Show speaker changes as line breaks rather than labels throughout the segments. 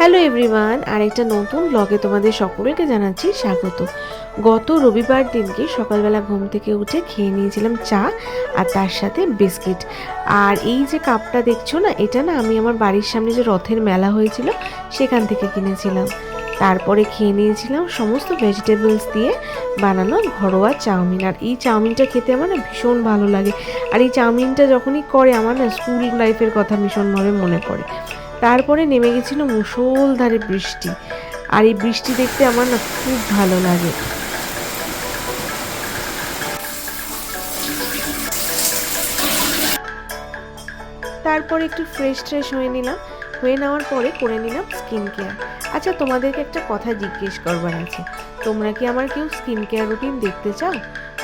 Hello everyone, আরেকটা নতুন ব্লগে তোমাদের সকলকে জানাচ্ছি স্বাগত। গত রবিবার দিনকে সকালবেলা ঘুম থেকে উঠে খেয়ে নিয়েছিলাম চা আর তার সাথে বিস্কিট। আর এই যে কাপটা দেখছো না, এটা না আমি আমার বাড়ির সামনে যে রথের মেলা হয়েছিল সেখান থেকে কিনেছিলাম। তারপরে খেয়ে নিয়েছিলাম সমস্ত ভেজিটেবলস দিয়ে বানানো ঘরোয়া চাউমিন। আর এই চাউমিনটা খেতে আমার না ভীষণ ভালো লাগে। আর এই চাউমিনটা যখনই করে আমার না স্কুল লাইফের কথা ভীষণভাবে মনে পড়ে। তারপরে নেমে গেছিল মুষলধারে বৃষ্টি, আর এই বৃষ্টি দেখতে আমার না খুব ভালো লাগে। তারপরে একটু ফ্রেশ হয়ে নিলাম, হয়ে নেওয়ার পরে করে নিলাম স্কিন কেয়ার। আচ্ছা, তোমাদেরকে একটা কথা জিজ্ঞেস করবার আছে, তোমরা কি আমার কেউ স্কিন কেয়ার রুটিন দেখতে চাও?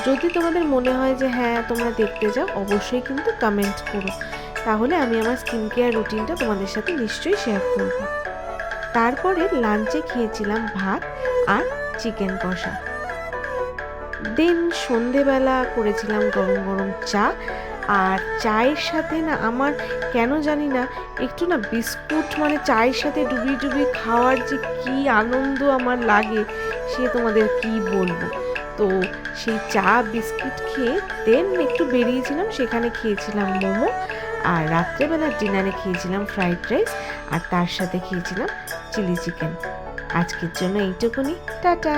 যদি তোমাদের মনে হয় যে হ্যাঁ তোমরা দেখতে চাও, অবশ্যই কিন্তু কমেন্ট করো, তাহলে আমি আমার স্কিন কেয়ার রুটিনটা তোমাদের সাথে নিশ্চয়ই শেয়ার করবো। তারপরে লাঞ্চে খেয়েছিলাম ভাত আর চিকেন কষা। দেন সন্ধেবেলা করেছিলাম গরম গরম চা। আর চায়ের সাথে না আমার কেন জানি না একটু না বিস্কুট, মানে চায়ের সাথে ডুবিয়ে খাওয়ার যে কি আনন্দ আমার লাগে সে তোমাদের কি বলবো। তো সেই চা বিস্কিট খেয়ে দেন একটু বেরিয়েছিলাম, সেখানে খেয়েছিলাম মোমো। আর রাত্রেবেলার ডিনারে খেয়েছিলাম ফ্রাইড রাইস, আর তার সাথে খেয়েছিলাম চিলি চিকেন। আজকের জন্য এইটুকুনি, টাটা।